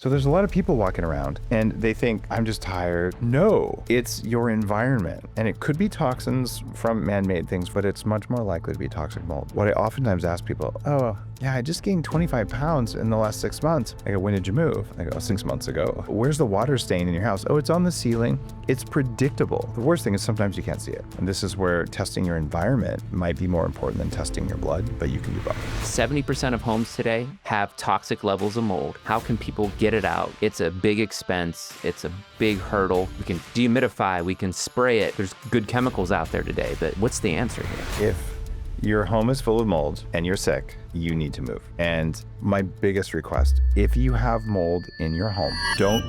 So there's a lot of people walking around and they think, I'm just tired. No, it's your environment. And it could be toxins from man-made things, but it's much more likely to be toxic mold. What I oftentimes ask people, oh, yeah, I just gained 25 pounds in the last 6 months. I go, when did you move? I go, 6 months ago. Where's the water stain in your house? Oh, it's on the ceiling. It's predictable. The worst thing is sometimes you can't see it. And this is where testing your environment might be more important than testing your blood, but you can do both. 70% of homes today have toxic levels of mold. How can people get it out? It's a big expense. It's a big hurdle. We can dehumidify, we can spray it. There's good chemicals out there today, but what's the answer here? If your home is full of mold and you're sick, you need to move. And my biggest request, if you have mold in your home, don't.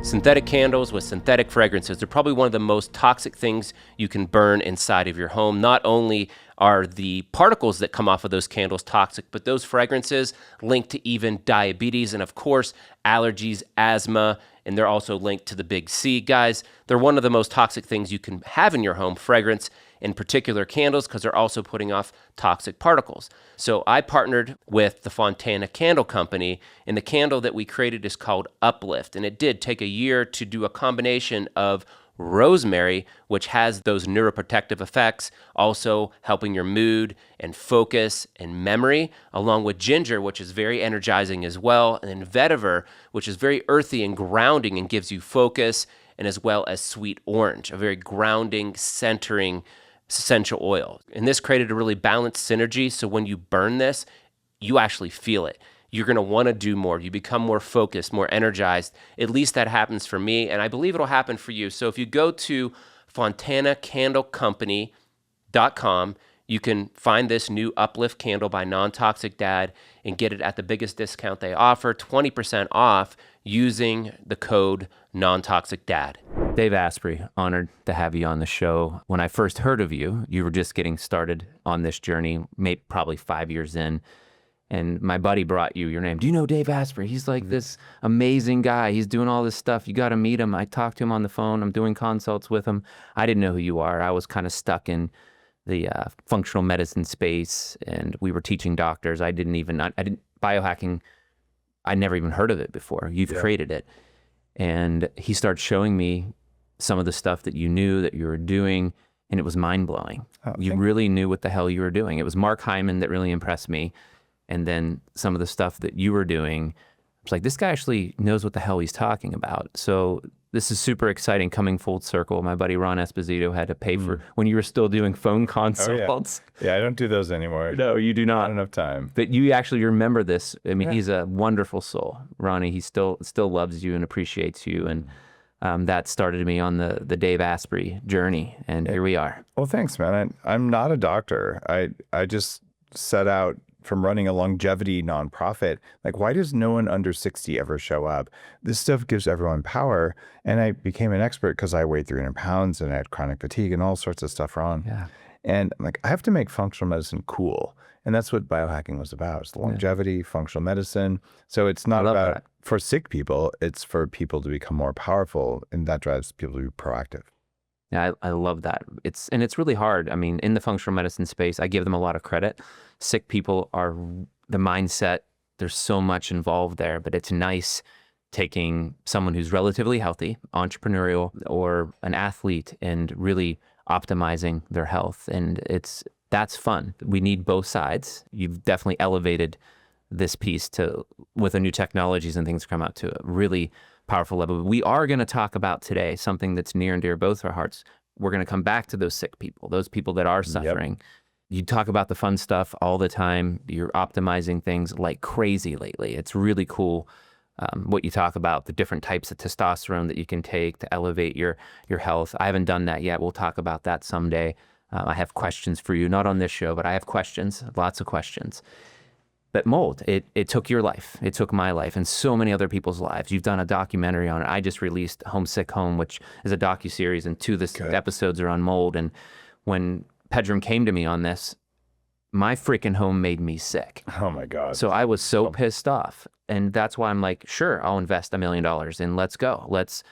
Synthetic candles with synthetic fragrances are probably one of the most toxic things you can burn inside of your home. Not only are the particles that come off of those candles toxic, but those fragrances link to even diabetes and, of course, allergies, asthma, and they're also linked to the big C. Guys, they're one of the most toxic things you can have in your home, fragrance, in particular candles, because they're also putting off toxic particles. So I partnered with the Fontana Candle Company, and the candle that we created is called Uplift. And it did take a year to do a combination of rosemary, which has those neuroprotective effects, also helping your mood and focus and memory, along with ginger, which is very energizing as well, and then vetiver, which is very earthy and grounding and gives you focus, and as well as sweet orange, a very grounding, centering essential oil. And this created a really balanced synergy, so when you burn this, you actually feel it. You're going to want to do more. You become more focused, more energized. At least that happens for me, and I believe it'll happen for you. So if you go to fontanacandlecompany.com, you can find this new Uplift candle by Non-Toxic Dad and get it at the biggest discount they offer, 20% off, using the code NonToxicDad. Dave Asprey, honored to have you on the show. When I first heard of you, you were just getting started on this journey, maybe probably 5 years in. And my buddy brought you your name. Do you know Dave Asprey? He's like this amazing guy. He's doing all this stuff. You got to meet him. I talked to him on the phone. I'm doing consults with him. I didn't know who you are. I was kind of stuck in the functional medicine space, and we were teaching doctors. I didn't biohacking, I never even heard of it before. You've created it. And he started showing me some of the stuff that you knew that you were doing, and it was mind-blowing. You really knew what the hell you were doing. It was Mark Hyman that really impressed me. And then some of the stuff that you were doing, it's like, this guy actually knows what the hell he's talking about. So this is super exciting, coming full circle. My buddy Ron Esposito had to pay for, when you were still doing phone consults. Oh, yeah, I don't do those anymore. No, you do not. Not enough time. But you actually remember this. I mean, he's a wonderful soul. Ronnie, he still loves you and appreciates you. And that started me on the Dave Asprey journey. And here we are. Well, thanks, man. I'm not a doctor. I just set out from running a longevity nonprofit. Like, why does no one under 60 ever show up? This stuff gives everyone power. And I became an expert because I weighed 300 pounds and I had chronic fatigue and all sorts of stuff wrong. Yeah. And I'm like, I have to make functional medicine cool. And that's what biohacking was about. It's longevity, functional medicine. So it's not about for sick people, it's for people to become more powerful. And that drives people to be proactive. Yeah, I love that. It's really hard. I mean, in the functional medicine space, I give them a lot of credit. Sick people are the mindset. There's so much involved there, but it's nice taking someone who's relatively healthy, entrepreneurial, or an athlete, and really optimizing their health. And that's fun. We need both sides. You've definitely elevated this piece with the new technologies and things come out to a really powerful level. We are going to talk about today something that's near and dear both our hearts. We're going to come back to those sick people, those people that are suffering. Yep. You talk about the fun stuff all the time. You're optimizing things like crazy lately. It's really cool what you talk about, the different types of testosterone that you can take to elevate your health. I haven't done that yet. We'll talk about that someday. I have questions for you, not on this show, but I have questions, lots of questions. But mold, it took your life. It took my life and so many other people's lives. You've done a documentary on it. I just released Homesick Home, which is a docuseries, and 2 of the episodes are on mold. And when Pedram came to me on this, my freaking home made me sick. Oh my God. So I was so pissed off. And that's why I'm like, sure, I'll invest $1 million and let's go. Let's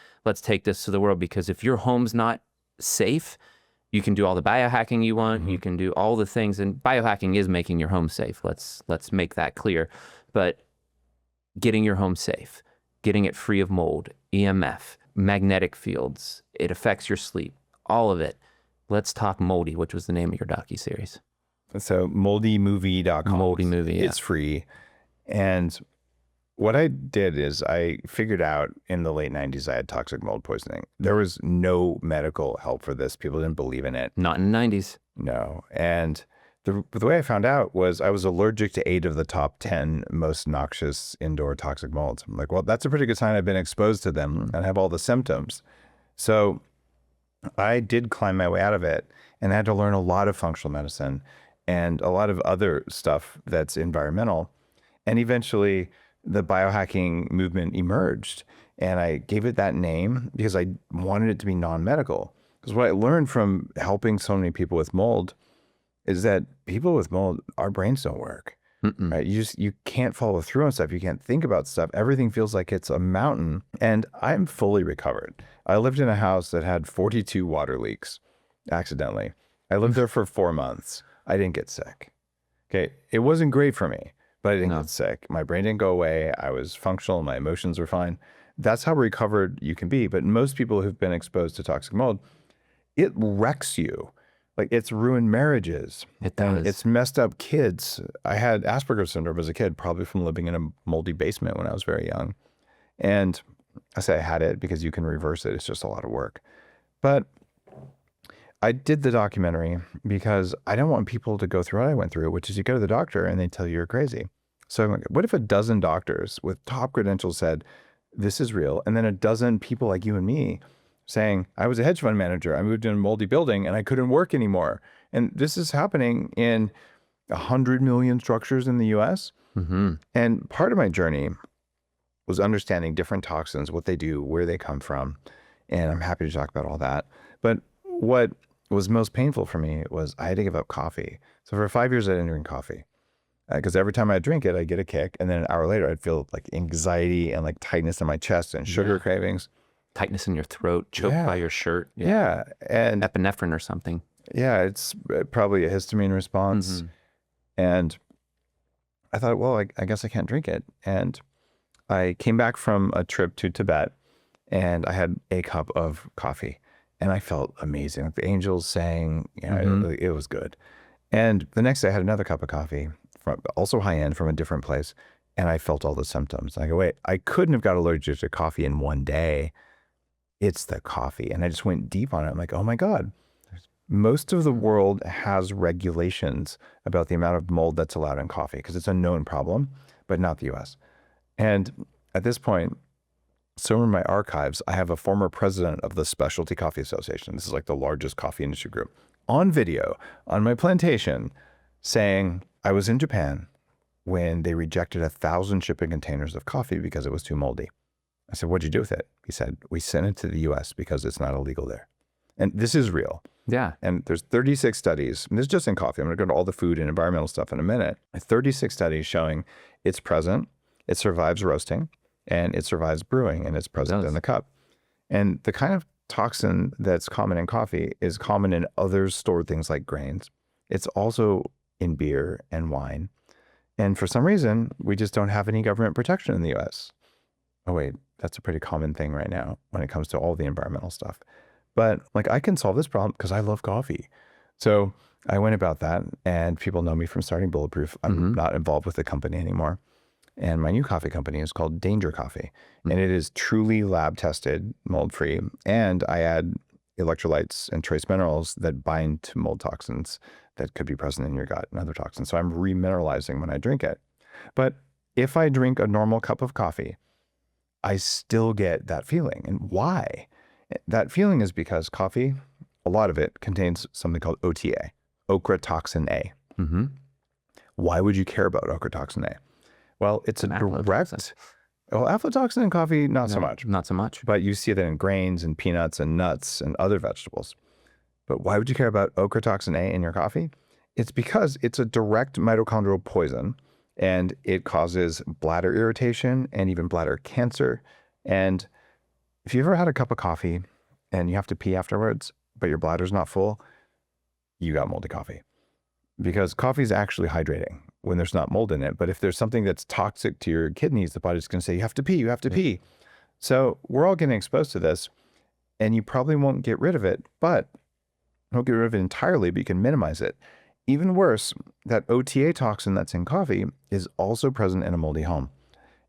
take this to the world, because if your home's not safe, you can do all the biohacking you want. You can do all the things, and biohacking is making your home safe. Let's make that clear. but getting your home safe, getting it free of mold, EMF, magnetic fields, it affects your sleep, all of it. Let's talk Moldy, which was the name of your docuseries. So moldymovie.com. Moldy Movie, yeah. It's free. And what I did is I figured out in the late 90s I had toxic mold poisoning. There was no medical help for this. People didn't believe in it. Not in the 90s. No. And the way I found out was I was allergic to 8 of the top 10 most noxious indoor toxic molds. I'm like, well, that's a pretty good sign I've been exposed to them and have all the symptoms. So I did climb my way out of it, and I had to learn a lot of functional medicine and a lot of other stuff that's environmental. And eventually the biohacking movement emerged, and I gave it that name because I wanted it to be non-medical. Because what I learned from helping so many people with mold is that people with mold, our brains don't work, right? You can't follow through on stuff. You can't think about stuff. Everything feels like it's a mountain. And I'm fully recovered. I lived in a house that had 42 water leaks accidentally. I lived there for 4 months. I didn't get sick. Okay. It wasn't great for me, but I didn't get sick. My brain didn't go away. I was functional. My emotions were fine. That's how recovered you can be. But most people who've been exposed to toxic mold, it wrecks you. Like, it's ruined marriages. It does. It's messed up kids. I had Asperger's syndrome as a kid, probably from living in a moldy basement when I was very young. And I say I had it because you can reverse it. It's just a lot of work. But I did the documentary because I don't want people to go through what I went through, which is you go to the doctor and they tell you you're crazy. So I'm like, what if a dozen doctors with top credentials said, this is real? And then a dozen people like you and me saying, I was a hedge fund manager. I moved in a moldy building and I couldn't work anymore. And this is happening in 100 million structures in the US. And part of my journey was understanding different toxins, what they do, where they come from. And I'm happy to talk about all that. But what was most painful for me was I had to give up coffee. So for 5 years, I didn't drink coffee because every time I drink it, I get a kick. And then an hour later, I'd feel like anxiety and like tightness in my chest and sugar cravings. Tightness in your throat, choked by your shirt. Yeah. And epinephrine or something. Yeah, it's probably a histamine response. And I thought, well, I guess I can't drink it. And I came back from a trip to Tibet and I had a cup of coffee and I felt amazing. Like the angels sang, you know, it was good. And the next day I had another cup of coffee, from also high end, from a different place. And I felt all the symptoms. I go, wait, I couldn't have got allergic to coffee in one day. It's the coffee. And I just went deep on it. I'm like, oh my God, most of the world has regulations about the amount of mold that's allowed in coffee because it's a known problem, but not the US. And at this point, somewhere in my archives, I have a former president of the Specialty Coffee Association. This is like the largest coffee industry group, on video on my plantation saying I was in Japan when they rejected 1,000 shipping containers of coffee because it was too moldy. I said, what'd you do with it? He said, we sent it to the US because it's not illegal there. And this is real. Yeah. And there's 36 studies, and this is just in coffee. I'm going to go to all the food and environmental stuff in a minute. 36 studies showing it's present, it survives roasting, and it survives brewing, and it's present in the cup. And the kind of toxin that's common in coffee is common in other stored things like grains. It's also in beer and wine. And for some reason, we just don't have any government protection in the US. Oh, wait, that's a pretty common thing right now when it comes to all the environmental stuff. But like, I can solve this problem because I love coffee. So I went about that, and people know me from starting Bulletproof. I'm not involved with the company anymore. And my new coffee company is called Danger Coffee. And it is truly lab tested, mold free. And I add electrolytes and trace minerals that bind to mold toxins that could be present in your gut and other toxins. So I'm remineralizing when I drink it. But if I drink a normal cup of coffee, I still get that feeling. And why? That feeling is because coffee, a lot of it contains something called OTA, ochratoxin A. Why would you care about ochratoxin A? Well, it's a direct, aflatoxin in coffee, not so much. Not so much. But you see that in grains and peanuts and nuts and other vegetables. But why would you care about ochratoxin A in your coffee? It's because it's a direct mitochondrial poison, and it causes bladder irritation and even bladder cancer. And if you ever had a cup of coffee and you have to pee afterwards, but your bladder's not full, you got moldy coffee. Because coffee is actually hydrating. when there's not mold in it. But if there's something that's toxic to your kidneys, the body's going to say, you have to pee, you have to pee. So we're all getting exposed to this, and you probably won't get rid of it, but you won't get rid of it entirely, but you can minimize it. Even worse, that OTA toxin that's in coffee is also present in a moldy home.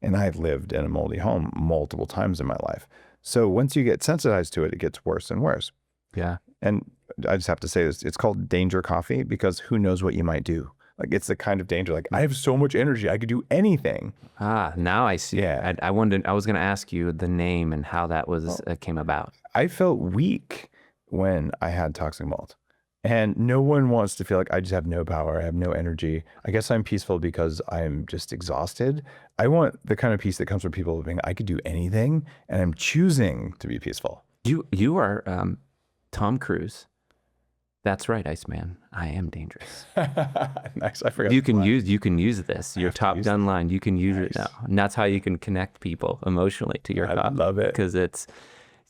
And I've lived in a moldy home multiple times in my life. So once you get sensitized to it, it gets worse and worse. Yeah. And I just have to say this, it's called danger coffee because who knows what you might do. Like it's the kind of danger, like I have so much energy, I could do anything. Now I see. Yeah. I wondered, I was going to ask you the name and how that was came about. I felt weak when I had toxic mold. And no one wants to feel like I just have no power, I have no energy. I guess I'm peaceful because I'm just exhausted. I want the kind of peace that comes from people being, I could do anything, and I'm choosing to be peaceful. You are Tom Cruise. That's right, Iceman. I am dangerous. Nice. I forgot. You can use this. Your Top Gun line. You can use it now, and that's how you can connect people emotionally to your I coffee. love it because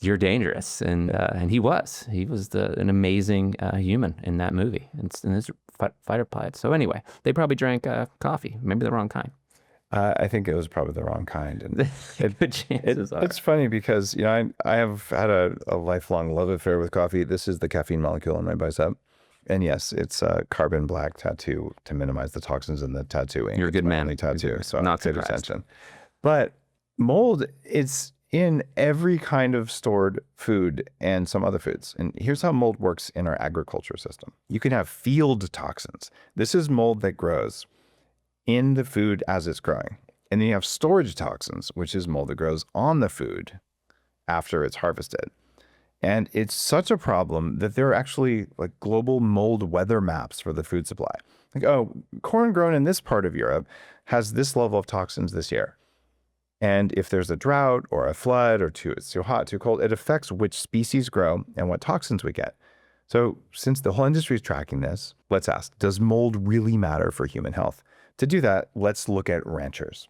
you're dangerous, and he was an amazing human in that movie, and his fighter pilot. So anyway, they probably drank coffee, maybe the wrong kind. I think it was probably the wrong kind. And Good chances are. it's funny because, you know, I have had a lifelong love affair with coffee. This is the caffeine molecule on my bicep. And yes, it's a carbon black tattoo to minimize the toxins in the tattooing. You're a good man. Only tattoo, so Not pay surprised. attention. But mold, it's in every kind of stored food and some other foods. And here's how mold works in our agriculture system. You can have field toxins. This is mold that grows in the food as it's growing. And then you have storage toxins, which is mold that grows on the food after it's harvested. And it's such a problem that there are actually like global mold weather maps for the food supply. Like, oh, corn grown in this part of Europe has this level of toxins this year. And if there's a drought or a flood or it's too hot, too cold, it affects which species grow and what toxins we get. So since the whole industry is tracking this, let's ask, does mold really matter for human health? To do that, let's look at ranchers.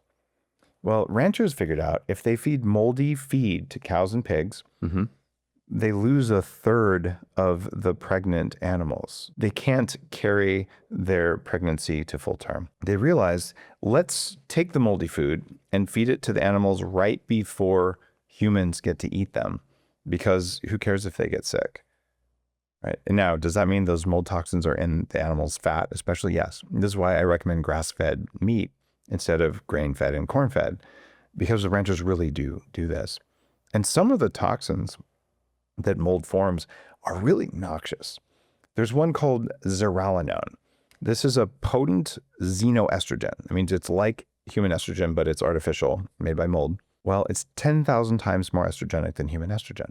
Well, ranchers figured out if they feed moldy feed to cows and pigs, they lose a third of the pregnant animals. They can't carry their pregnancy to full term. They realized, let's take the moldy food and feed it to the animals right before humans get to eat them, because who cares if they get sick? Right. And now, does that mean those mold toxins are in the animal's fat? Especially, yes. This is why I recommend grass-fed meat instead of grain-fed and corn-fed, because the ranchers really do this. And some of the toxins that mold forms are really noxious. There's one called zearalenone. This is a potent xenoestrogen. I mean, it's like human estrogen, but it's artificial, made by mold. Well, it's 10,000 times more estrogenic than human estrogen.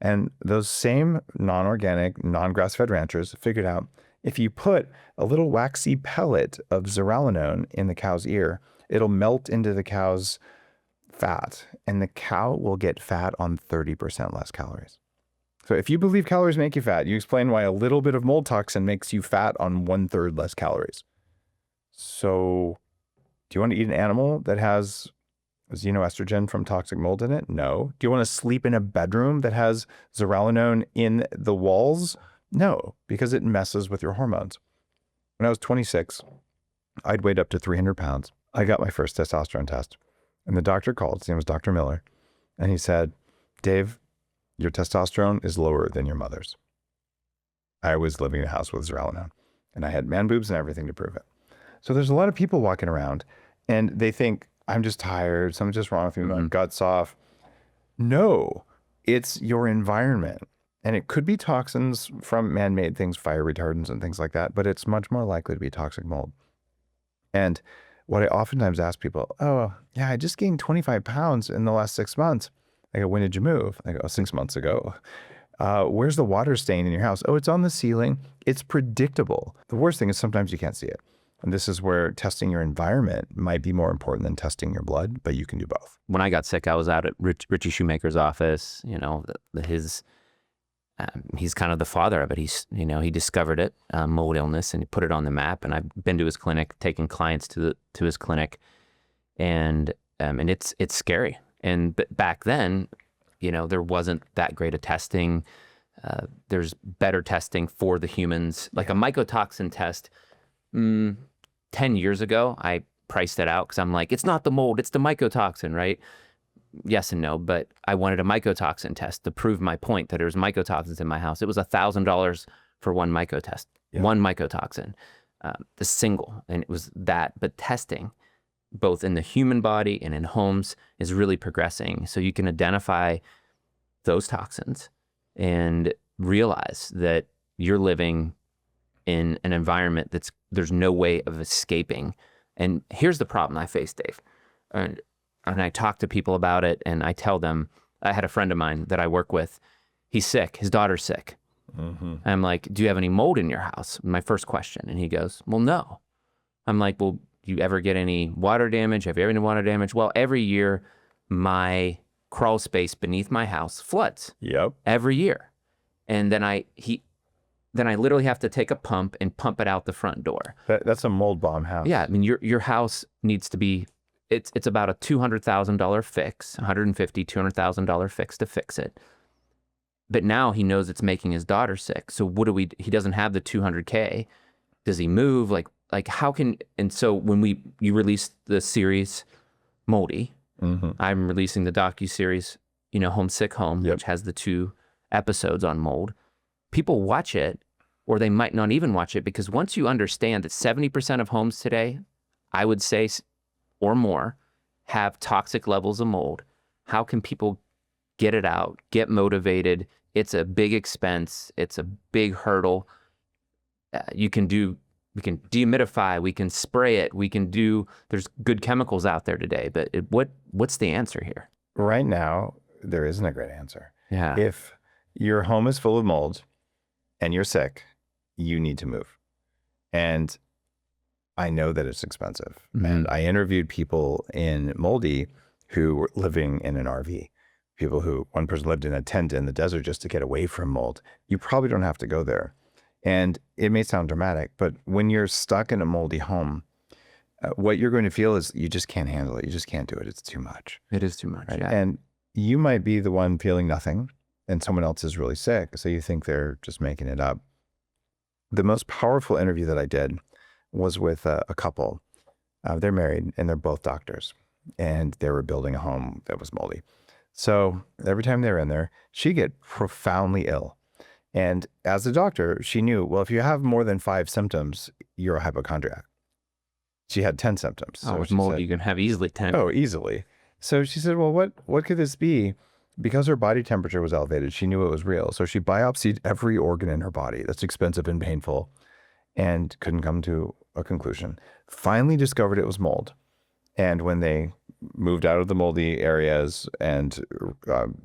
And those same non-organic, non-grass-fed ranchers figured out if you put a little waxy pellet of zearalenone in the cow's ear, it'll melt into the cow's fat, and the cow will get fat on 30% less calories. So if you believe calories make you fat, you explain why a little bit of mold toxin makes you fat on 1/3 less calories. So do you want to eat an animal that has xenoestrogen from toxic mold in it? No. Do you want to sleep in a bedroom that has zearalenone in the walls? No, because it messes with your hormones. When I was 26, I'd weighed up to 300 pounds. I got my first testosterone test, and the doctor called. His name was Dr. Miller, and he said, Dave, your testosterone is lower than your mother's. I was living in a house with zearalenone, and I had man boobs and everything to prove it. So there's a lot of people walking around, and they think, I'm just tired, something's just wrong with me, my gut's off. No, it's your environment. And it could be toxins from man-made things, fire retardants and things like that, but it's much more likely to be toxic mold. And what I oftentimes ask people, oh, yeah, I just gained 25 pounds in the last 6 months. I go, when did you move? I go, 6 months ago. Where's the water stain in your house? Oh, it's on the ceiling. It's predictable. The worst thing is sometimes you can't see it. And this is where testing your environment might be more important than testing your blood, but you can do both. When I got sick, I was out at Richie Shoemaker's office. You know, he's kind of the father of it. He discovered it, mold illness, and he put it on the map. And I've been to his clinic, taking clients to his clinic, and it's scary. And back then, you know, there wasn't that great of testing. There's better testing for the humans, like a mycotoxin test. 10 years ago, I priced it out because I'm like, it's not the mold, it's the mycotoxin, right? Yes and no, but I wanted a mycotoxin test to prove my point that there's mycotoxins in my house. It was $1,000 for one mycotest, one mycotoxin, the single, and it was that. But testing, both in the human body and in homes, is really progressing. So you can identify those toxins and realize that you're living in an environment there's no way of escaping. And here's the problem I face, Dave. And I talk to people about it, and I tell them, I had a friend of mine that I work with. He's sick. His daughter's sick. I'm like, do you have any mold in your house? My first question. And he goes, well, no. I'm like, well, do you ever get any water damage? Have you ever had any water damage? Well, every year my crawl space beneath my house floods. Yep. Every year. And then I literally have to take a pump and pump it out the front door. That's a mold bomb house. Yeah. I mean, your house needs to be, it's about a $200,000 fix, $200,000 fix to fix it. But now he knows it's making his daughter sick. So he doesn't have the 200K. Does he move? Like how can, and so when you release the series Moldy, I'm releasing the docu-series, Home Sick Home, which has the 2 episodes on mold. People watch it, or they might not even watch it, because once you understand that 70% of homes today, I would say, or more, have toxic levels of mold, how can people get it out, get motivated? It's a big expense. It's a big hurdle. We can dehumidify, we can spray it, there's good chemicals out there today, but what's the answer here? Right now, there isn't a great answer. Yeah. If your home is full of mold and you're sick, you need to move. And I know that it's expensive. And I interviewed people in Moldy who were living in an RV. One person lived in a tent in the desert just to get away from mold. You probably don't have to go there. And it may sound dramatic, but when you're stuck in a moldy home, what you're going to feel is you just can't handle it. You just can't do it. It's too much. It is too much. Right? Yeah. And you might be the one feeling nothing, and someone else is really sick. So you think they're just making it up. The most powerful interview that I did was with a couple. They're married and they're both doctors, and they were building a home that was moldy. So every time they were in there, she'd get profoundly ill. And as a doctor, she knew, well, if you have more than 5 symptoms, you're a hypochondriac. She had 10 symptoms. So with mold, you can have easily 10. Oh, easily. So she said, well, what could this be? Because her body temperature was elevated, she knew it was real. So she biopsied every organ in her body. That's expensive and painful, and couldn't come to a conclusion. Finally discovered it was mold. And when they moved out of the moldy areas and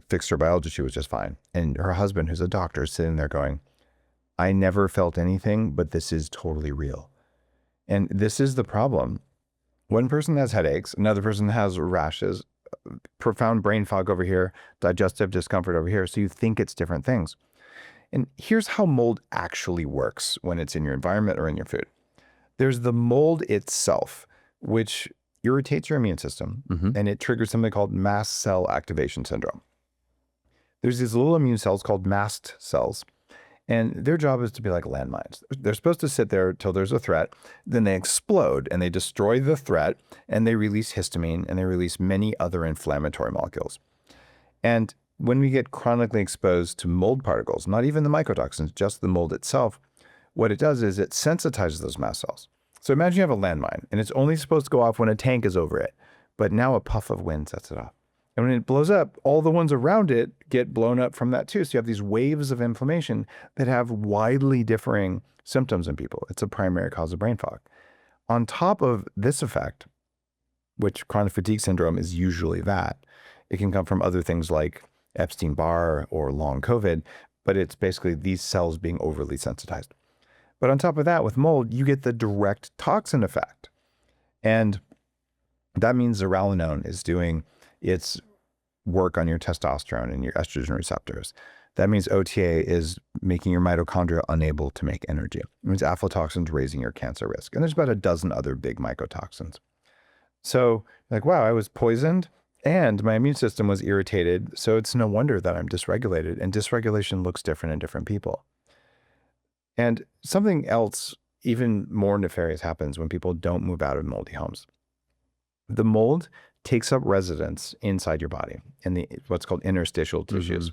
fixed her biology, she was just fine. And her husband, who's a doctor, is sitting there going, I never felt anything, but this is totally real. And this is the problem. One person has headaches, another person has rashes, profound brain fog over here, digestive discomfort over here. So you think it's different things. And here's how mold actually works when it's in your environment or in your food. There's the mold itself, which irritates your immune system, and it triggers something called mast cell activation syndrome. There's these little immune cells called mast cells, and their job is to be like landmines. They're supposed to sit there till there's a threat, then they explode and they destroy the threat, and they release histamine, and they release many other inflammatory molecules. And when we get chronically exposed to mold particles, not even the mycotoxins, just the mold itself, what it does is it sensitizes those mast cells. So imagine you have a landmine, and it's only supposed to go off when a tank is over it, but now a puff of wind sets it off. And when it blows up, all the ones around it get blown up from that too. So you have these waves of inflammation that have widely differing symptoms in people. It's a primary cause of brain fog. On top of this effect, which chronic fatigue syndrome is usually that, it can come from other things like Epstein-Barr or long COVID, but it's basically these cells being overly sensitized. But on top of that, with mold, you get the direct toxin effect. And that means zearalenone is doing its work on your testosterone and your estrogen receptors. That means OTA is making your mitochondria unable to make energy. It means aflatoxins raising your cancer risk. And there's about a dozen other big mycotoxins. So like, wow, I was poisoned and my immune system was irritated. So it's no wonder that I'm dysregulated, and dysregulation looks different in different people. And something else even more nefarious happens when people don't move out of moldy homes. The mold takes up residence inside your body in the what's called interstitial tissues.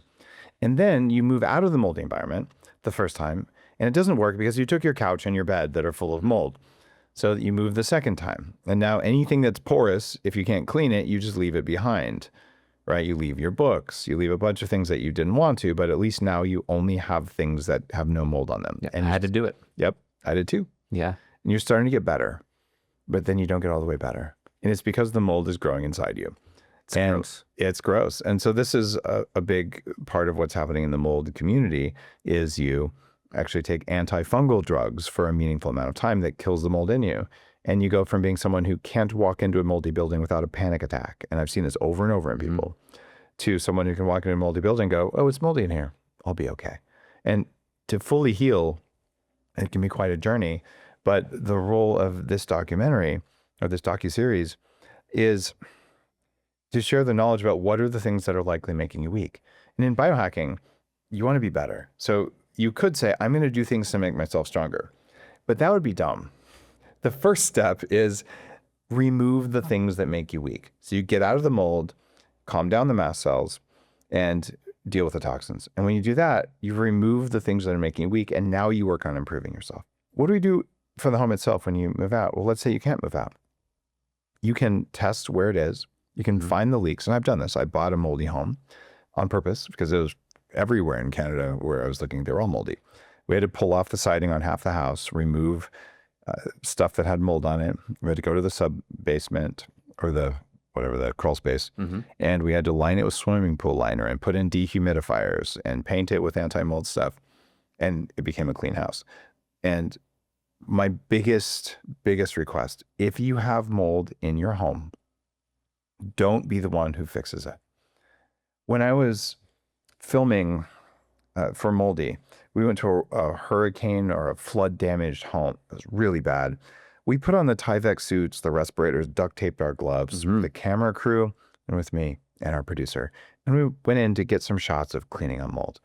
And then you move out of the moldy environment the first time, and it doesn't work because you took your couch and your bed that are full of mold. So you move the second time. And now anything that's porous, if you can't clean it, you just leave it behind, right? You leave your books, you leave a bunch of things that you didn't want to, but at least now you only have things that have no mold on them. Yeah, and I had to do it. Yep, I did too. Yeah. And you're starting to get better, but then you don't get all the way better. And it's because the mold is growing inside you. It's and gross. It's gross. And so this is a big part of what's happening in the mold community is you actually take antifungal drugs for a meaningful amount of time that kills the mold in you. And you go from being someone who can't walk into a moldy building without a panic attack, and I've seen this over and over in people, to someone who can walk into a moldy building and go, oh, it's moldy in here. I'll be okay. And to fully heal, it can be quite a journey. But the role of this documentary or this docuseries is to share the knowledge about what are the things that are likely making you weak. And in biohacking, you want to be better. So you could say, I'm going to do things to make myself stronger, but that would be dumb. The first step is remove the things that make you weak. So you get out of the mold, calm down the mast cells, and deal with the toxins. And when you do that, you remove the things that are making you weak, and now you work on improving yourself. What do we do for the home itself when you move out? Well, let's say you can't move out. You can test where it is. You can find the leaks. And I've done this. I bought a moldy home on purpose because it was everywhere in Canada where I was looking, they were all moldy. We had to pull off the siding on half the house, remove stuff that had mold on it. We had to go to the sub basement or the crawl space, and we had to line it with swimming pool liner and put in dehumidifiers and paint it with anti-mold stuff, and it became a clean house. And my biggest request, if you have mold in your home, don't be the one who fixes it. When I was filming for Moldy, we went to a hurricane or a flood damaged home. It was really bad. We put on the Tyvek suits, the respirators, duct taped our gloves, the camera crew, and with me and our producer. And we went in to get some shots of cleaning up mold.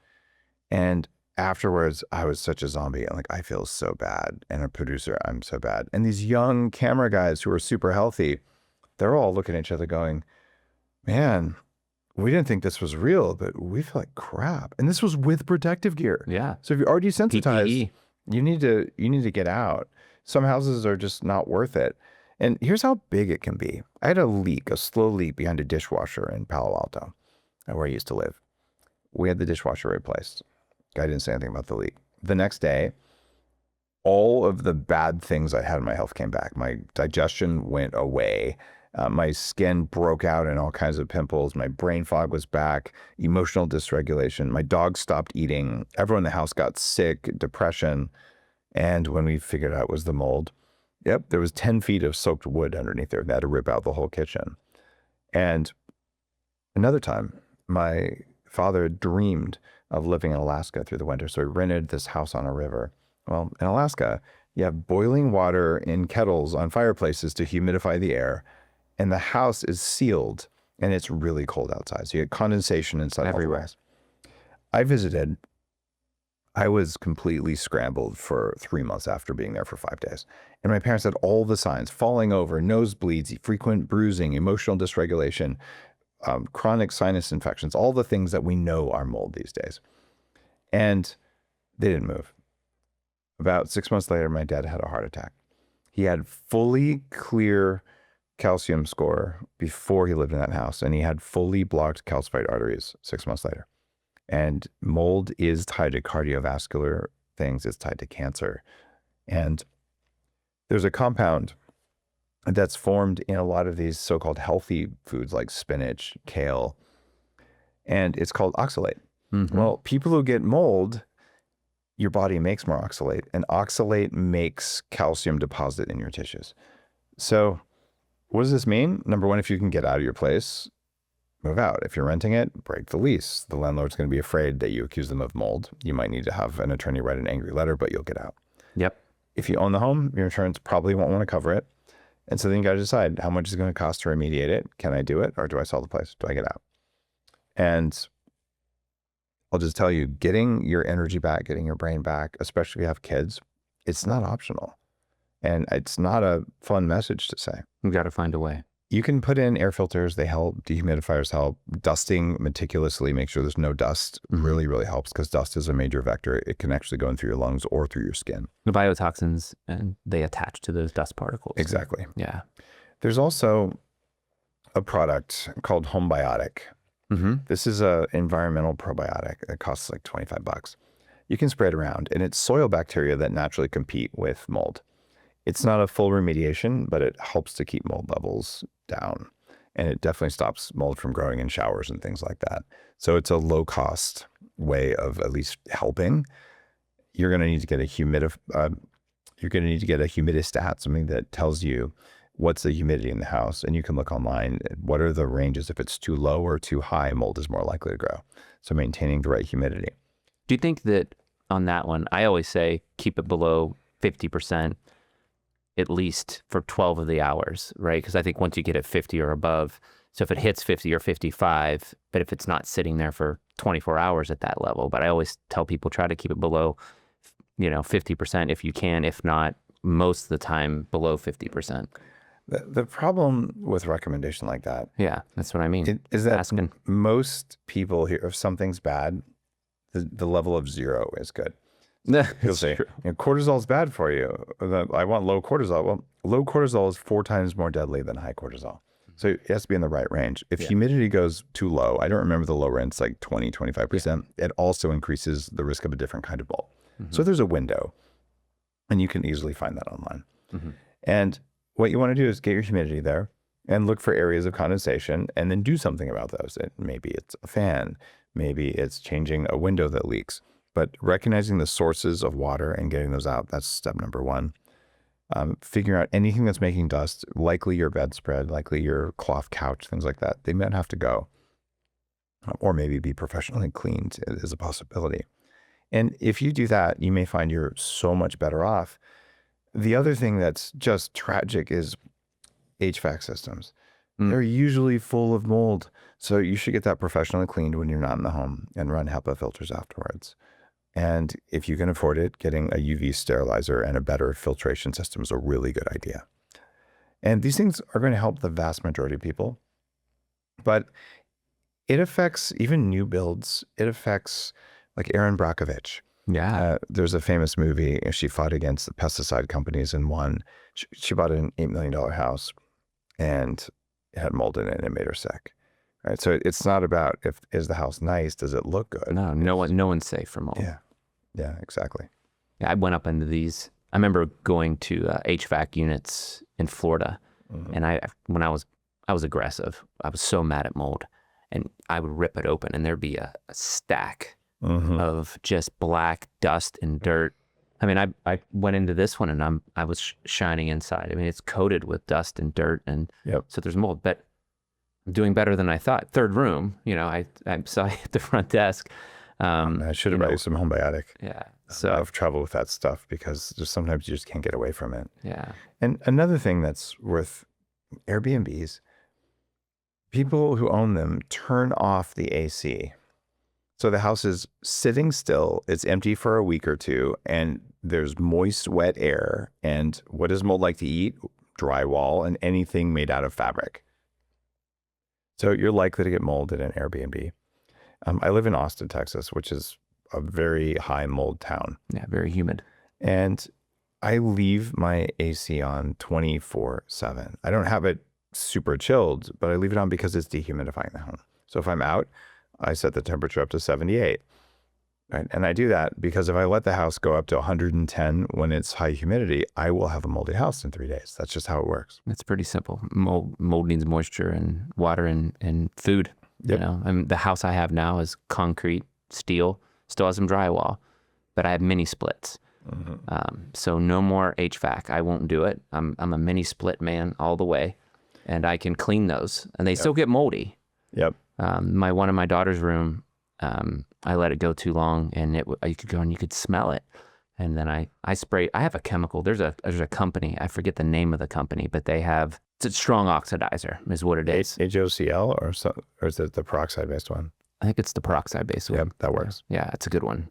And afterwards, I was such a zombie. I'm like, I feel so bad. And a producer, I'm so bad. And these young camera guys who are super healthy, they're all looking at each other going, man, we didn't think this was real, but we feel like crap. And this was with protective gear. Yeah. So if you're already sensitized, PPE. you need to get out. Some houses are just not worth it. And here's how big it can be. I had a slow leak behind a dishwasher in Palo Alto, where I used to live. We had the dishwasher replaced. Guy didn't say anything about the leak. The next day, all of the bad things I had in my health came back. My digestion went away. My skin broke out in all kinds of pimples. My brain fog was back, emotional dysregulation. My dog stopped eating. Everyone in the house got sick, depression. And when we figured out it was the mold, there was 10 feet of soaked wood underneath there. They had to rip out the whole kitchen. And another time, my father dreamed of living in Alaska through the winter. So he rented this house on a river. Well, in Alaska, you have boiling water in kettles on fireplaces to humidify the air. And the house is sealed and it's really cold outside. So you get condensation inside everywhere. I visited. I was completely scrambled for 3 months after being there for 5 days. And my parents had all the signs: falling over, nosebleeds, frequent bruising, emotional dysregulation, chronic sinus infections, all the things that we know are mold these days. And they didn't move. About 6 months later, my dad had a heart attack. He had fully clear calcium score before he lived in that house, and he had fully blocked calcified arteries 6 months later. And mold is tied to cardiovascular things. It's tied to cancer. And there's a compound that's formed in a lot of these so-called healthy foods like spinach, kale, and it's called oxalate. Well, people who get mold, your body makes more oxalate, and oxalate makes calcium deposit in your tissues. So what does this mean? Number one, if you can get out of your place, move out. If you're renting it, break the lease. The landlord's going to be afraid that you accuse them of mold. You might need to have an attorney write an angry letter, but you'll get out. Yep. If you own the home, your insurance probably won't want to cover it. And so then you got to decide, how much is it going to cost to remediate it? Can I do it? Or do I sell the place? Do I get out? And I'll just tell you, getting your energy back, getting your brain back, especially if you have kids, it's not optional. And it's not a fun message to say. We got to find a way. You can put in air filters. They help. Dehumidifiers help. Dusting meticulously, make sure there's no dust, really, really helps, because dust is a major vector. It can actually go in through your lungs or through your skin. The biotoxins, and they attach to those dust particles. Exactly. Yeah. There's also a product called Homebiotic. This is a environmental probiotic. It costs like $25. You can spray it around, and it's soil bacteria that naturally compete with mold. It's not a full remediation, but it helps to keep mold levels down. And it definitely stops mold from growing in showers and things like that. So it's a low cost way of at least helping. You're going to need to get a humidistat, something that tells you what's the humidity in the house. And you can look online. What are the ranges? If it's too low or too high, mold is more likely to grow. So maintaining the right humidity. Do you think that on that one, I always say keep it below 50% at least for 12 of the hours, right? Because I think once you get at 50 or above, so if it hits 50 or 55, but if it's not sitting there for 24 hours at that level, but I always tell people try to keep it below, 50% if you can, if not most of the time below 50%. The problem with recommendation like that, Yeah, that's what I mean. is that Asking. most people here, if something's bad, the level of 0 is good. You'll That's say, true. cortisol is bad for you. I want low cortisol. Well, low cortisol is 4 times more deadly than high cortisol. So it has to be in the right range. If humidity goes too low, I don't remember the low range, it's like 20, 25%. It also increases the risk of a different kind of mold. So there's a window, and you can easily find that online. And what you want to do is get your humidity there and look for areas of condensation, and then do something about those. Maybe it's a fan, maybe it's changing a window that leaks. But recognizing the sources of water and getting those out, that's step number 1. Figuring out anything that's making dust, likely your bedspread, likely your cloth couch, things like that, they might have to go. Or maybe be professionally cleaned is a possibility. And if you do that, you may find you're so much better off. The other thing that's just tragic is HVAC systems. They're usually full of mold. So you should get that professionally cleaned when you're not in the home and run HEPA filters afterwards. And if you can afford it, getting a UV sterilizer and a better filtration system is a really good idea. And these things are going to help the vast majority of people. But it affects even new builds. It affects like Erin Brockovich. Yeah. There's a famous movie. She fought against the pesticide companies and won. She bought an $8 million house, and it had mold in it, and it made her sick. Right. So it's not about is the house nice? Does it look good? No one's safe from mold. Yeah, exactly. Yeah, I went up into these. I remember going to HVAC units in Florida, and when I was aggressive. I was so mad at mold, and I would rip it open, and there'd be a stack of just black dust and dirt. I mean, I went into this one, and I was shining inside. I mean, it's coated with dust and dirt, and so there's mold. But I'm doing better than I thought. Third room, I saw at the front desk. I should have brought you some Homebiotic. Yeah. So I have trouble with that stuff because just sometimes you just can't get away from it. Yeah. And another thing that's worth Airbnbs, people who own them turn off the AC. So the house is sitting still, it's empty for a week or two, and there's moist, wet air. And what does mold like to eat? Drywall and anything made out of fabric. So you're likely to get mold in an Airbnb. I live in Austin, Texas, which is a very high mold town. Yeah, very humid. And I leave my AC on 24/7. I don't have it super chilled, but I leave it on because it's dehumidifying the home. So if I'm out, I set the temperature up to 78. Right? And I do that because if I let the house go up to 110 when it's high humidity, I will have a moldy house in 3 days. That's just how it works. It's pretty simple. Mold needs moisture and water and food. Yep. I mean, the house I have now is concrete, steel, still has some drywall, but I have mini splits. So no more HVAC. I won't do it. I'm a mini split man all the way, and I can clean those, and they still get moldy. Yep. One of my daughter's room, I let it go too long, and you could go and you could smell it. And then I spray. I have a chemical. There's a company. I forget the name of the company, but it's a strong oxidizer is what it is. HOCl or is it the peroxide based one? I think it's the peroxide based one. Yep, that works. Yeah, it's a good one.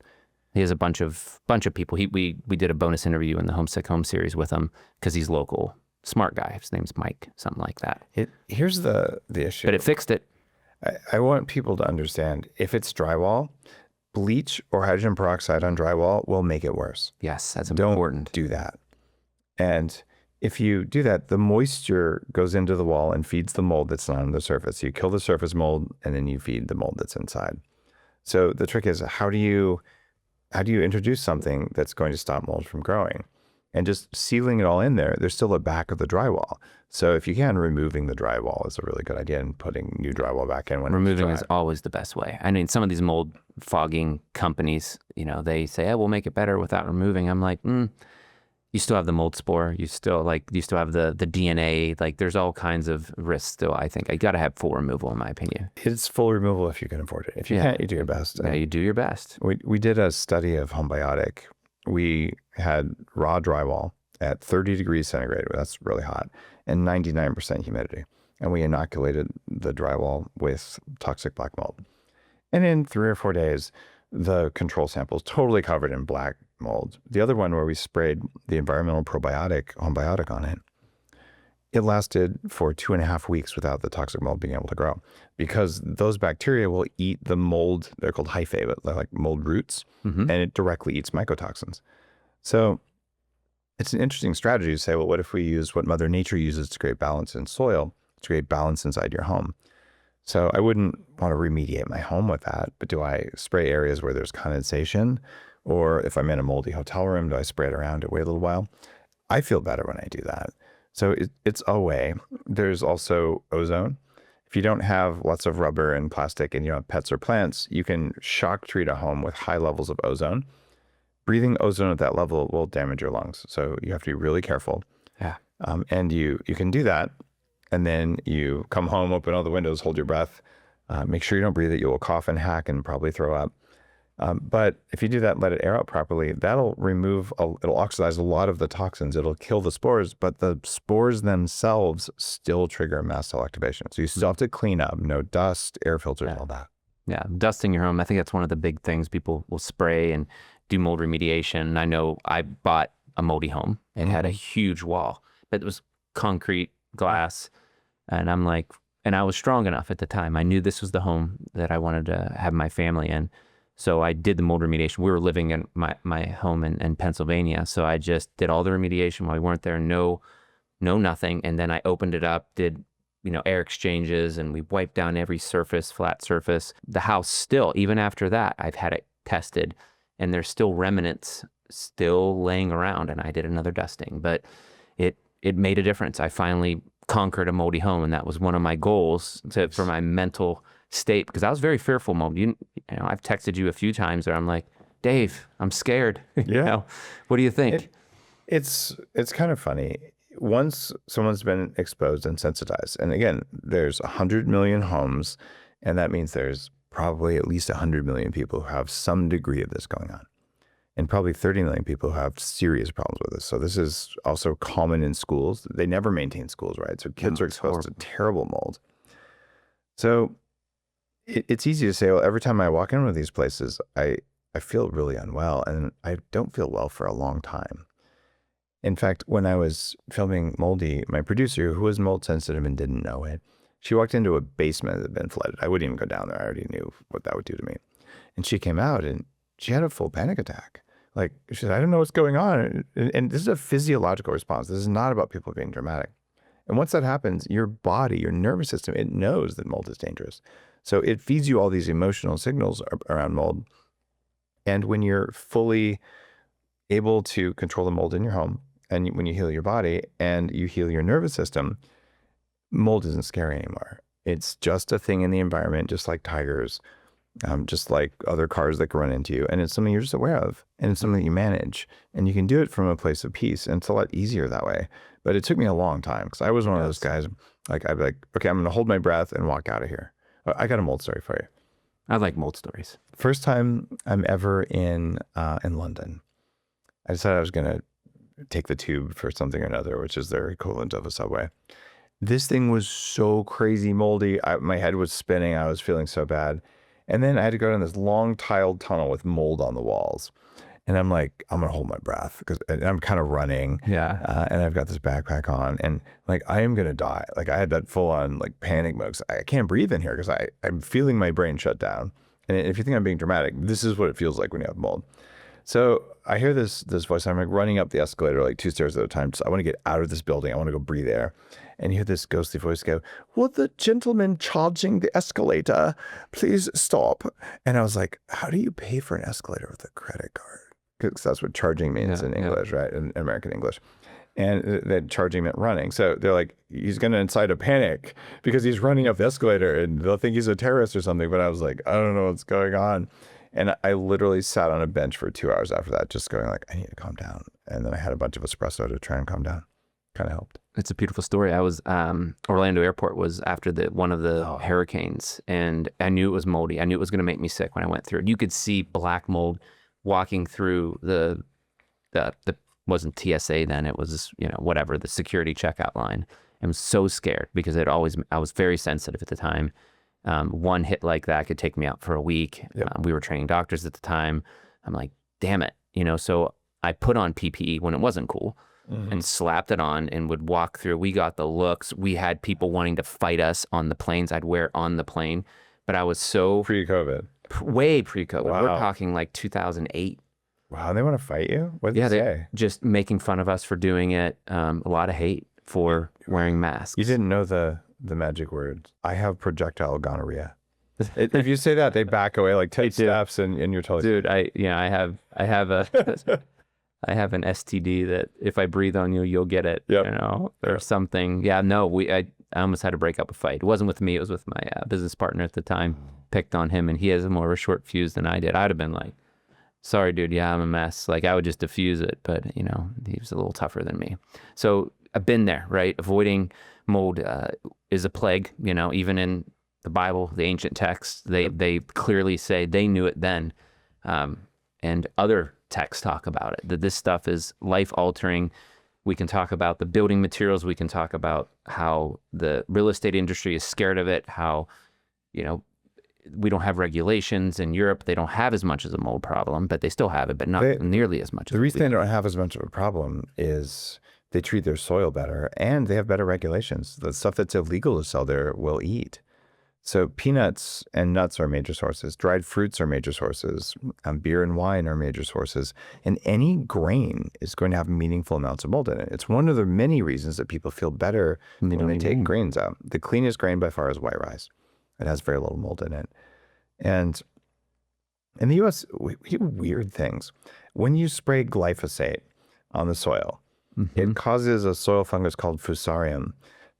He has a bunch of people. We did a bonus interview in the Homesick Home series with him because he's local. Smart guy. His name's Mike, something like that. Here's the issue. But it fixed it. I want people to understand, if it's drywall, bleach or hydrogen peroxide on drywall will make it worse. Yes, that's Don't important. do that. And if you do that, the moisture goes into the wall and feeds the mold that's not on the surface. You kill the surface mold and then you feed the mold that's inside. So the trick is, how do you introduce something that's going to stop mold from growing? And just sealing it all in there, there's still a back of the drywall. So if you can, removing the drywall is a really good idea, and putting new drywall back in when Removing it's is dry. always the best way. I mean, some of these mold fogging companies, they say, "Oh, we'll make it better without removing." I'm like, you still have the mold spore. You still have the DNA. Like, there's all kinds of risks still. I think I got to have full removal, in my opinion. It's full removal if you can afford it. If you can't, you do your best. Yeah, you do your best. We did a study of Homebiotic. We had raw drywall at 30 degrees centigrade. That's really hot, and 99% humidity. And we inoculated the drywall with toxic black mold. And in 3 or 4 days, the control samples totally covered in black mold. The other one, where we sprayed the environmental probiotic Homebiotic on it, it lasted for 2.5 weeks without the toxic mold being able to grow, because those bacteria will eat the mold. They're called hyphae, but they're like mold roots, and it directly eats mycotoxins. So it's an interesting strategy to say, well, what if we use what Mother Nature uses to create balance in soil, to create balance inside your home? So I wouldn't want to remediate my home with that, but do I spray areas where there's condensation? Or if I'm in a moldy hotel room, do I spray it around to wait a little while? I feel better when I do that. So it's a way. There's also ozone. If you don't have lots of rubber and plastic and you have pets or plants, you can shock treat a home with high levels of ozone. Breathing ozone at that level will damage your lungs. So you have to be really careful. Yeah. And you can do that. And then you come home, open all the windows, hold your breath. Make sure you don't breathe it. You will cough and hack and probably throw up. But if you do that, let it air out properly, that'll it'll oxidize a lot of the toxins. It'll kill the spores, but the spores themselves still trigger mast cell activation. So you still have to clean up, no dust, air filters, all that. Yeah, dusting your home. I think that's one of the big things. People will spray and do mold remediation. I know I bought a moldy home. It had a huge wall, but it was concrete, glass. And I'm like, and I was strong enough at the time. I knew this was the home that I wanted to have my family in. So I did the mold remediation. We were living in my home in Pennsylvania. So I just did all the remediation while we weren't there. No nothing. And then I opened it up, did, air exchanges, and we wiped down every surface, flat surface. The house still, even after that, I've had it tested, and there's still remnants still laying around, and I did another dusting. But it made a difference. I finally conquered a moldy home, and that was one of my goals for my mental state, because I was very fearful. I've texted you a few times where I'm like, Dave, I'm scared. Yeah. What do you think? It's kind of funny. Once someone's been exposed and sensitized, and again, there's 100 million homes, and that means there's probably at least 100 million people who have some degree of this going on, and probably 30 million people who have serious problems with this. So this is also common in schools. They never maintain schools, right? So kids are exposed to terrible mold. So it's easy to say, well, every time I walk in one of these places, I feel really unwell, and I don't feel well for a long time. In fact, when I was filming Moldy, my producer, who was mold sensitive and didn't know it, she walked into a basement that had been flooded. I wouldn't even go down there. I already knew what that would do to me. And she came out and she had a full panic attack. Like, she said, I don't know what's going on. And this is a physiological response. This is not about people being dramatic. And once that happens, your body, your nervous system, it knows that mold is dangerous. So it feeds you all these emotional signals around mold. And when you're fully able to control the mold in your home, and when you heal your body and you heal your nervous system, mold isn't scary anymore. It's just a thing in the environment, just like tigers, just like other cars that can run into you. And it's something you're just aware of, and it's something that you manage. And you can do it from a place of peace. And it's a lot easier that way. But it took me a long time, because I was one of those guys, like, I'd be like, okay, I'm going to hold my breath and walk out of here. I got a mold story for you. I like mold stories. First time I'm ever in London, I decided I was going to take the tube for something or another, which is their equivalent of a subway. This thing was so crazy moldy. My head was spinning. I was feeling so bad. And then I had to go down this long tiled tunnel with mold on the walls. And I'm like, I'm gonna hold my breath because I'm kind of running. Yeah. And I've got this backpack on, and like I am gonna die. Like I had that full on like panic mode. 'Cause I can't breathe in here because I'm feeling my brain shut down. And if you think I'm being dramatic, this is what it feels like when you have mold. So I hear this voice. I'm like running up the escalator like 2 stairs at a time. So I want to get out of this building. I want to go breathe air. And you hear this ghostly voice go, "Will the gentleman charging the escalator please stop?" And I was like, how do you pay for an escalator with a credit card? Because that's what charging means in English, right? In American English. And that charging meant running. So they're like, he's going to incite a panic because he's running up the escalator and they'll think he's a terrorist or something. But I was like, I don't know what's going on. And I literally sat on a bench for 2 hours after that, just going like, I need to calm down. And then I had a bunch of espresso to try and calm down. Kind of helped. It's a beautiful story. I was Orlando Airport was after one of the hurricanes, and I knew it was moldy. I knew it was going to make me sick when I went through it. You could see black mold walking through the wasn't TSA then. It was whatever, the security checkout line. I was so scared because I was very sensitive at the time. One hit like that could take me out for a week. Yep. We were training doctors at the time. I'm like, damn it, So I put on PPE when it wasn't cool. And slapped it on and would walk through. We got the looks. We had people wanting to fight us on the planes. I'd wear it on the plane, but I was so Pre-COVID. Way pre-COVID. Wow. We're talking like 2008. Wow, they want to fight you? What did they They say? just making fun of us for doing it. A lot of hate for wearing masks. You didn't know the magic words. I have projectile gonorrhea. If you say that, they back away like 10 steps and you're totally... Dude, I have I have an STD that if I breathe on you, you'll get it, or something. Yeah, no, I almost had to break up a fight. It wasn't with me. It was with my business partner at the time. Picked on him, and he has more of a short fuse than I did. I'd have been like, sorry, dude. Yeah, I'm a mess. Like I would just diffuse it, but he was a little tougher than me. So I've been there, right? Avoiding mold is a plague, even in the Bible, the ancient texts, they clearly say they knew it then. And other texts talk about it, that this stuff is life-altering. We can talk about the building materials. We can talk about how the real estate industry is scared of it, how, we don't have regulations in Europe. They don't have as much as a mold problem, but they still have it, but not nearly as much. The reason they don't have as much of a problem is they treat their soil better and they have better regulations. The stuff that's illegal to sell there will eat. So peanuts and nuts are major sources. Dried fruits are major sources. Beer and wine are major sources. And any grain is going to have meaningful amounts of mold in it. It's one of the many reasons that people feel better when they take grains out. The cleanest grain by far is white rice. It has very little mold in it. And in the U.S., we do weird things. When you spray glyphosate on the soil, it causes a soil fungus called fusarium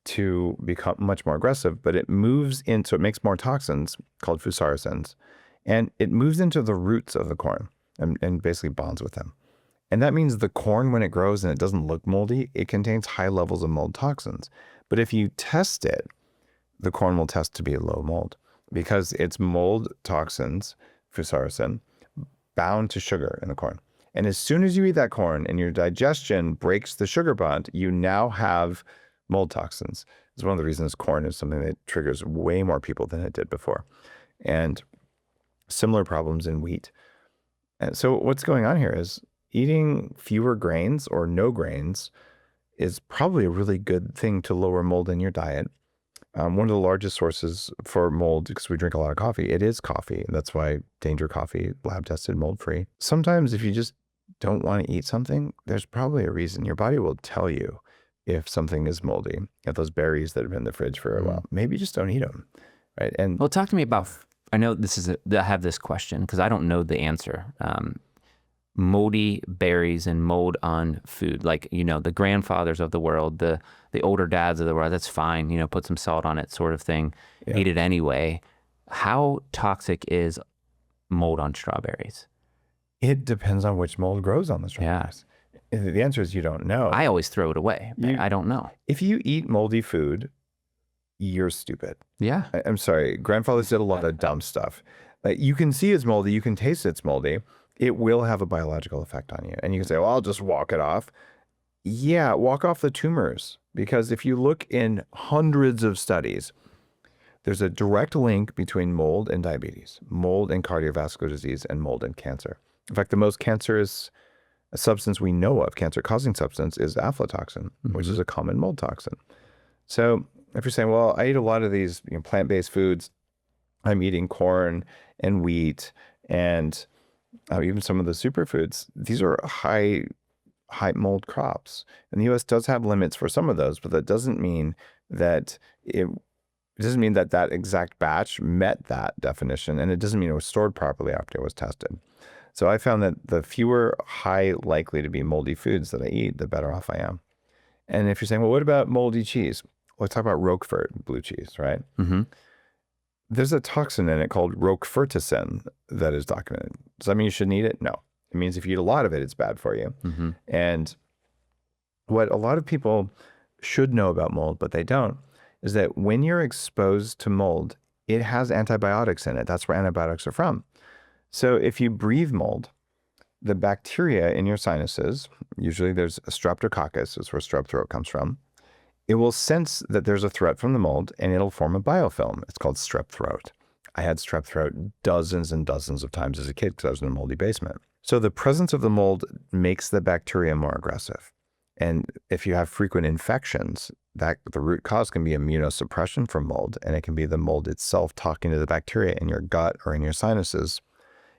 to become much more aggressive, but it moves into, it makes more toxins called fusaricins, and it moves into the roots of the corn and basically bonds with them. And that means the corn, when it grows and it doesn't look moldy, it contains high levels of mold toxins. But if you test it, the corn will test to be low mold because it's mold toxins, fusaricin, bound to sugar in the corn. And as soon as you eat that corn and your digestion breaks the sugar bond, you now have mold toxins. It's one of the reasons corn is something that triggers way more people than it did before. And similar problems in wheat. And so what's going on here is eating fewer grains or no grains is probably a really good thing to lower mold in your diet. One of the largest sources for mold, because we drink a lot of coffee, it is coffee. And that's why Danger Coffee, lab tested, mold free. Sometimes if you just don't want to eat something, there's probably a reason. Your body will tell you if something is moldy. Get those berries that have been in the fridge for a while. Maybe just don't eat them, right? And well, talk to me about, I know I have this question because I don't know the answer. Moldy berries and mold on food, like, the grandfathers of the world, the older dads of the world, that's fine, put some salt on it sort of thing, eat it anyway. How toxic is mold on strawberries? It depends on which mold grows on the strawberries. Yeah. The answer is you don't know. I always throw it away. I don't know. If you eat moldy food, you're stupid. Yeah. I'm sorry. Grandfathers did a lot of dumb stuff. You can see it's moldy. You can taste it's moldy. It will have a biological effect on you. And you can say, well, I'll just walk it off. Yeah, walk off the tumors. Because if you look in hundreds of studies, there's a direct link between mold and diabetes, mold and cardiovascular disease, and mold and cancer. In fact, the most cancerous substance we know of, cancer-causing substance, is aflatoxin, which is a common mold toxin. So if you're saying, well, I eat a lot of these plant-based foods, I'm eating corn and wheat and even some of the superfoods, these are high mold crops. And the U.S. does have limits for some of those, but that doesn't mean that it doesn't mean that that exact batch met that definition, and it doesn't mean it was stored properly after it was tested. So I found that the fewer high likely to be moldy foods that I eat, the better off I am. And if you're saying, well, what about moldy cheese? Let's talk about Roquefort blue cheese, right? Mm-hmm. There's a toxin in it called roqueforticin that is documented. Does that mean you shouldn't eat it? No. It means if you eat a lot of it, it's bad for you. Mm-hmm. And what a lot of people should know about mold, but they don't, is that when you're exposed to mold, it has antibiotics in it. That's where antibiotics are from. So if you breathe mold, the bacteria in your sinuses, usually there's a streptococcus, that's where strep throat comes from. It will sense that there's a threat from the mold and it'll form a biofilm. It's called strep throat. I had strep throat dozens and dozens of times as a kid because I was in a moldy basement. So the presence of the mold makes the bacteria more aggressive. And if you have frequent infections, that the root cause can be immunosuppression from mold, and it can be the mold itself talking to the bacteria in your gut or in your sinuses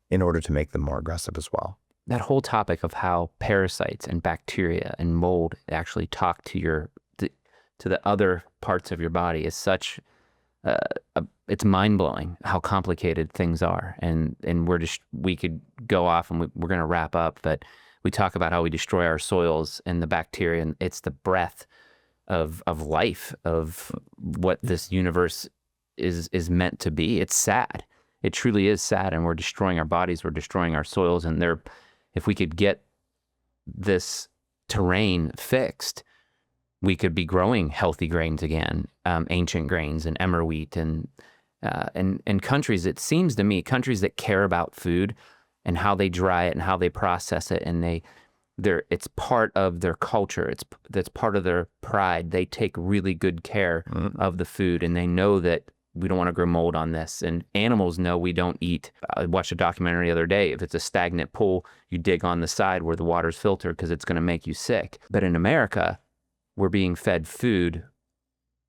in order to make them more aggressive as well. That whole topic of how parasites and bacteria and mold actually talk to the other parts of your body is such it's mind-blowing how complicated things are. And we could go off and we're going to wrap up, but we talk about how we destroy our soils and the bacteria, and it's the breath of life, of what this universe is meant to be. It's sad. It truly is sad, and we're destroying our bodies, we're destroying our soils, and if we could get this terrain fixed, we could be growing healthy grains again, ancient grains and emmer wheat, and countries, it seems to me, countries that care about food and how they dry it and how they process it, and it's part of their culture. That's part of their pride. They take really good care of the food, and they know that we don't want to grow mold on this. And animals know we don't eat. I watched a documentary the other day. If it's a stagnant pool, you dig on the side where the water's filtered because it's going to make you sick. But in America, we're being fed food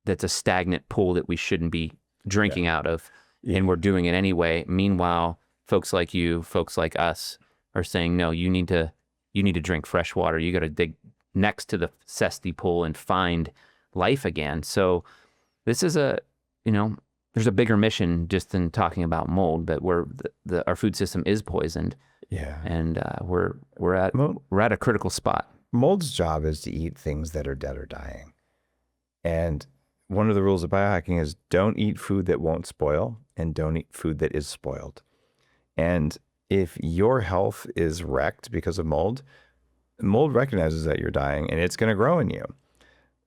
that's a stagnant pool that we shouldn't be drinking out of, and we're doing it anyway. Meanwhile, folks like you, folks like us are saying, no, you need to drink fresh water. You got to dig next to the cesty pool and find life again. So this is there's a bigger mission just than talking about mold, but our food system is poisoned. Yeah. And we're at a critical spot. Mold's job is to eat things that are dead or dying. And one of the rules of biohacking is don't eat food that won't spoil, and don't eat food that is spoiled. And if your health is wrecked because of mold recognizes that you're dying, and it's going to grow in you.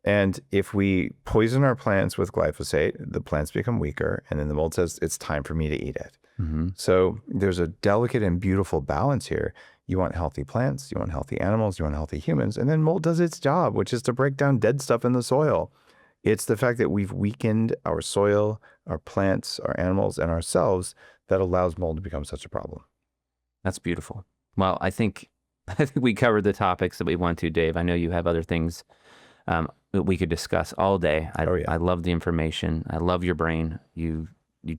And if we poison our plants with glyphosate, the plants become weaker, and then the mold says, it's time for me to eat it. Mm-hmm. So there's a delicate and beautiful balance here. You want healthy plants, you want healthy animals, you want healthy humans, and then mold does its job, which is to break down dead stuff in the soil. It's the fact that we've weakened our soil, our plants, our animals, and ourselves that allows mold to become such a problem. That's beautiful. Well, I think we covered the topics that we want to, Dave. I know you have other things that we could discuss all day. I love the information. I love your brain. You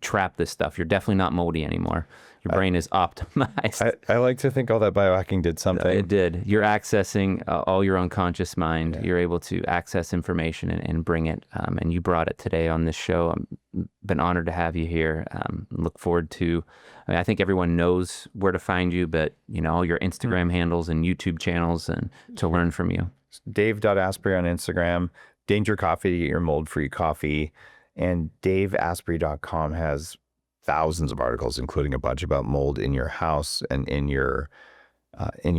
trap this stuff. You're definitely not moldy anymore. Your brain is optimized. I like to think all that biohacking did something. It did. You're accessing all your unconscious mind. Yeah. You're able to access information and bring it. And you brought it today on this show. I've been honored to have you here. Look forward to, I think everyone knows where to find you, but all your Instagram handles and YouTube channels and to learn from you. Dave.Asprey on Instagram, Danger Coffee to get your mold-free coffee. And daveasprey.com has thousands of articles, including a bunch about mold in your house and in your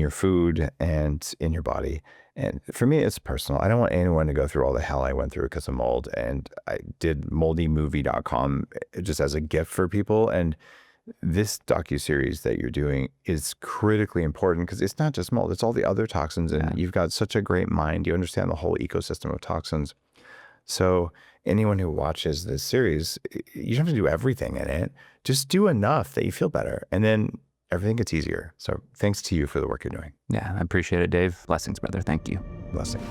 food and in your body. And for me, it's personal. I don't want anyone to go through all the hell I went through because of mold. And I did moldymovie.com just as a gift for people. And this docuseries that you're doing is critically important because it's not just mold, it's all the other toxins. And you've got such a great mind. You understand the whole ecosystem of toxins. So anyone who watches this series, you don't have to do everything in it. Just do enough that you feel better. And then everything gets easier. So thanks to you for the work you're doing. Yeah, I appreciate it, Dave. Blessings, brother. Thank you. Blessing.